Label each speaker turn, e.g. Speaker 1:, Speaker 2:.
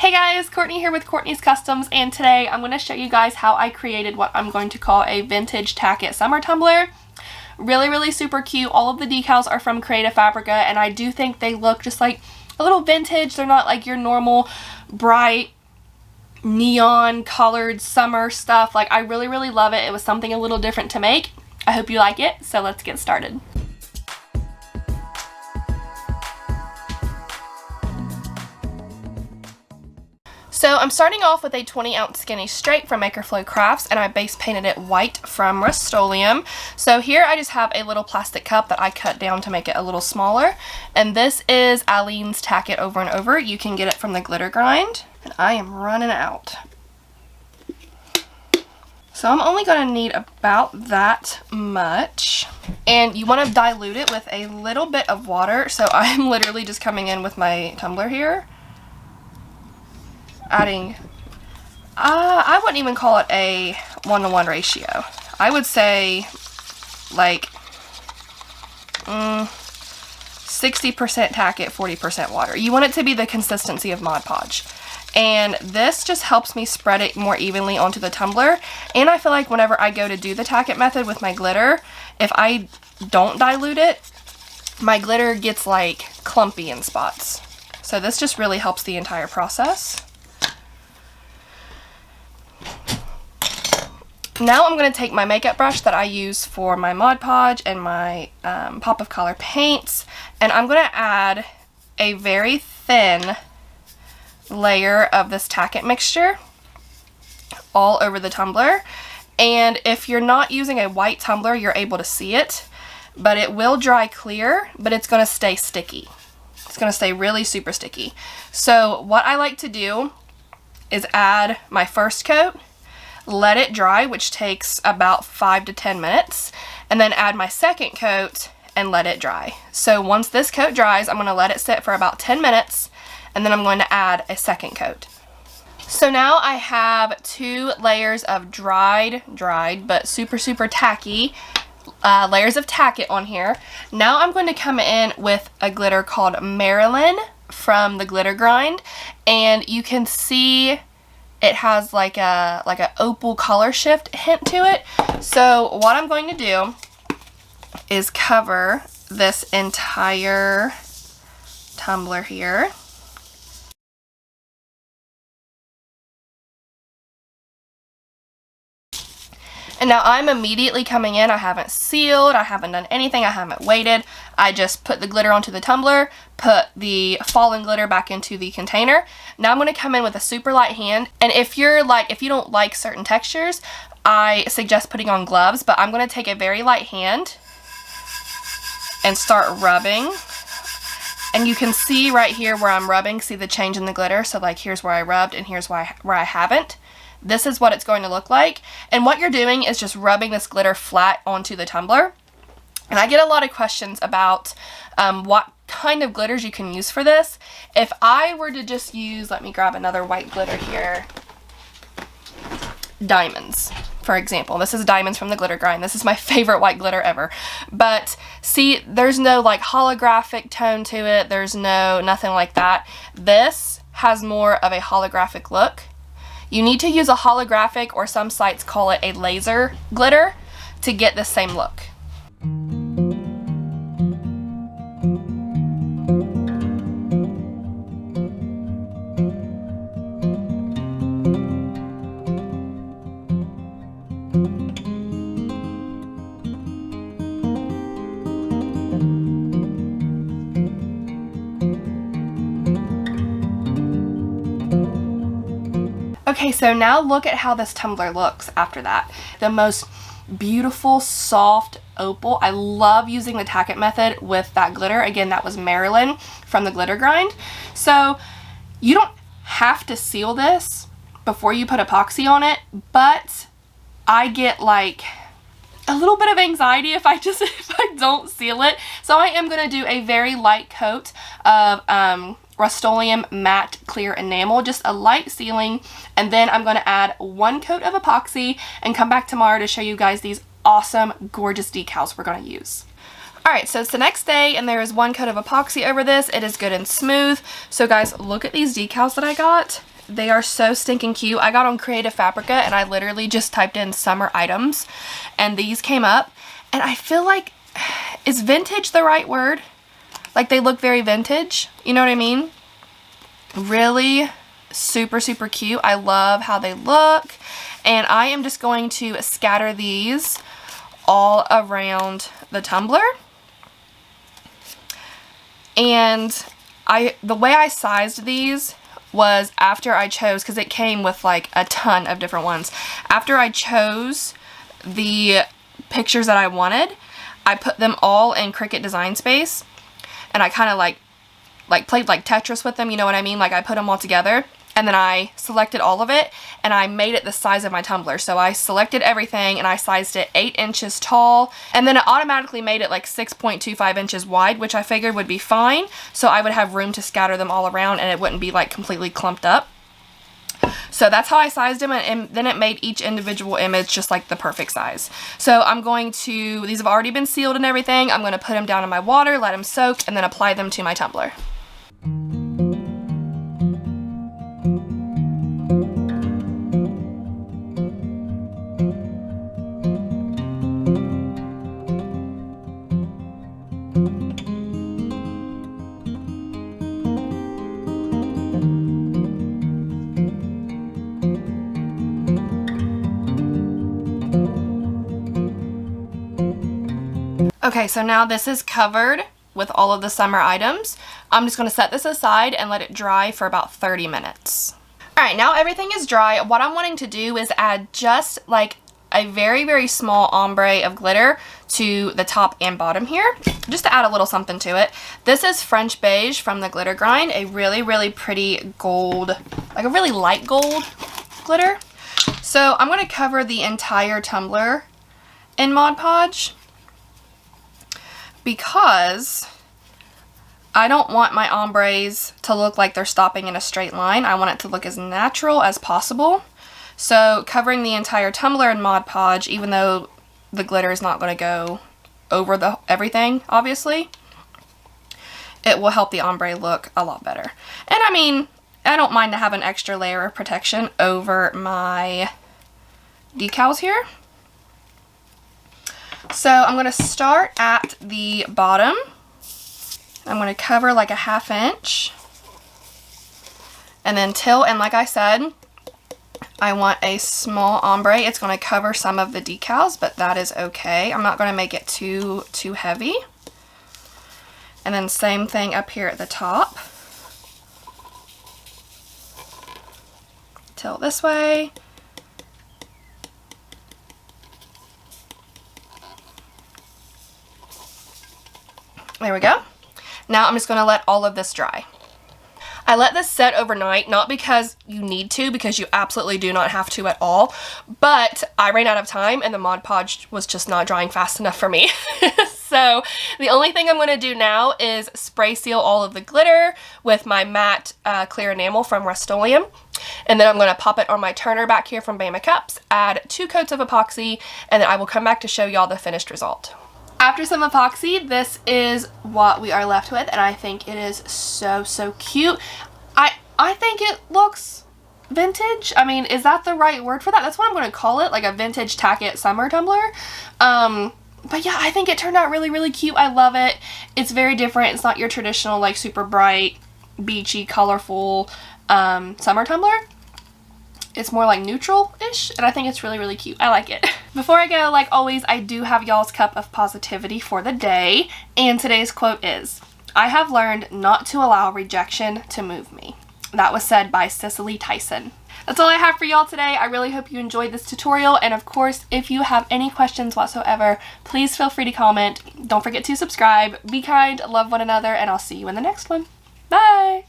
Speaker 1: Hey guys, Courtney here with Courtney's Customs, and today I'm going to show you guys how I created what I'm going to call a vintage Tack It summer tumbler. Really super cute. All of the decals are from Creative Fabrica, and I do think they look just like a little vintage. They're not like your normal bright neon colored summer stuff. Like, I really love it. It was something a little different to make. I hope you like it, so let's get started. So I'm starting off with a 20-ounce skinny straight from Maker Flow Crafts, and I base painted it white from Rust-Oleum. So here I just have a little plastic cup that I cut down to make it a little smaller, and this is Aleene's Tack It Over and Over. You can get it from the glitter grind, and I am running out. So I'm only going to need about that much, and you want to dilute it with a little bit of water. So I'm literally just coming in with my tumbler here, adding, I wouldn't even call it a 1-to-1 ratio. I would say like 60% Tack It, 40% water. You want it to be the consistency of Mod Podge. And this just helps me spread it more evenly onto the tumbler. And I feel like whenever I go to do the Tack It method with my glitter, if I don't dilute it, my glitter gets like clumpy in spots. So this just really helps the entire process. Now I'm going to take my makeup brush that I use for my Mod Podge and my Pop of Color paints, and I'm going to add a very thin layer of this Tack It mixture all over the tumbler. And if you're not using a white tumbler, you're able to see it, but it will dry clear, but it's going to stay sticky. It's going to stay really super sticky. So what I like to do is add my first coat, let it dry, which takes about 5 to 10 minutes, and then add my second coat and let it dry. So once this coat dries, I'm going to let it sit for about 10 minutes, and then I'm going to add a second coat. So now I have 2 layers of dried but super tacky layers of Tack It on here. Now I'm going to come in with a glitter called Marilyn from the glitter grind, and you can see it has like a opal color shift hint to it. So what I'm going to do is cover this entire tumbler here. And now I'm immediately coming in. I haven't sealed, I haven't done anything, I haven't waited. I just put the glitter onto the tumbler, put the fallen glitter back into the container. Now I'm going to come in with a super light hand, and if you don't like certain textures, I suggest putting on gloves, but I'm going to take a very light hand and start rubbing. And you can see right here where I'm rubbing, see the change in the glitter. So like, here's where I rubbed and here's where I haven't. This is what it's going to look like. And what you're doing is just rubbing this glitter flat onto the tumbler. And I get a lot of questions about what kind of glitters you can use for this. If I were to just use, let me grab another white glitter here, diamonds, for example. This is diamonds from the glitter grind. This is my favorite white glitter ever. But see, there's no like holographic tone to it. There's nothing like that. This has more of a holographic look. You need to use a holographic, or some sites call it a laser glitter, to get the same look. Okay, so now look at how this tumbler looks after that. The most beautiful, soft opal. I love using the Tack It method with that glitter. Again, that was Marilyn from the glitter grind. So you don't have to seal this before you put epoxy on it, but I get like a little bit of anxiety if I don't seal it. So I am going to do a very light coat of Rust-Oleum matte clear enamel, just a light sealing, and then I'm going to add 1 coat of epoxy and come back tomorrow to show you guys these awesome, gorgeous decals we're going to use. Alright, so it's the next day and there is 1 coat of epoxy over this. It is good and smooth. So guys, look at these decals that I got. they are so stinking cute. I got on Creative Fabrica and I literally just typed in summer items and these came up, and I feel like, is vintage the right word? Like they look very vintage, you know what I mean? Really super, super cute. I love how they look, and I am just going to scatter these all around the tumbler. And the way I sized these was after I chose, because it came with like a ton of different ones. After I chose the pictures that I wanted, I put them all in Cricut Design Space, and I kind of like played like Tetris with them, you know what I mean? Like I put them all together, and then I selected all of it and I made it the size of my tumbler. So I selected everything and I sized it 8 inches tall, and then it automatically made it like 6.25 inches wide, which I figured would be fine. So I would have room to scatter them all around and it wouldn't be like completely clumped up. So that's how I sized them, and then it made each individual image just like the perfect size. So I'm going to, these have already been sealed and everything, I'm going to put them down in my water, let them soak, and then apply them to my tumbler. Okay, so now this is covered with all of the summer items. I'm just going to set this aside and let it dry for about 30 minutes. Alright, now everything is dry. What I'm wanting to do is add just like a very, very small ombre of glitter to the top and bottom here, just to add a little something to it. This is French Beige from the Glitter Grind, a really, really pretty gold, like a really light gold glitter. So I'm going to cover the entire tumbler in Mod Podge, because I don't want my ombres to look like they're stopping in a straight line. I want it to look as natural as possible. So covering the entire tumbler in Mod Podge, even though the glitter is not going to go over everything, obviously, it will help the ombre look a lot better. And I mean, I don't mind to have an extra layer of protection over my decals here. So I'm going to start at the bottom. I'm going to cover like a 1/2 inch. And then tilt, and like I said, I want a small ombre. It's going to cover some of the decals, but that is okay. I'm not going to make it too heavy. And then same thing up here at the top. Tilt this way. There we go. Now I'm just going to let all of this dry. I let this set overnight, not because you need to, because you absolutely do not have to at all, but I ran out of time and the Mod Podge was just not drying fast enough for me. So the only thing I'm going to do now is spray seal all of the glitter with my matte clear enamel from Rust-Oleum. And then I'm going to pop it on my turner back here from Bama Cups, add 2 coats of epoxy, and then I will come back to show y'all the finished result. After some epoxy, this is what we are left with, and I think it is so, so cute. I think it looks vintage. I mean, is that the right word for that? That's what I'm going to call it, like a vintage Tack It summer tumbler. But yeah, I think it turned out really, really cute. I love it. It's very different. It's not your traditional, like, super bright, beachy, colorful summer tumbler. It's more like neutral-ish, and I think it's really, really cute. I like it. Before I go, like always, I do have y'all's cup of positivity for the day, and today's quote is, "I have learned not to allow rejection to move me." That was said by Cicely Tyson. That's all I have for y'all today. I really hope you enjoyed this tutorial, and of course, if you have any questions whatsoever, please feel free to comment. Don't forget to subscribe, be kind, love one another, and I'll see you in the next one. Bye!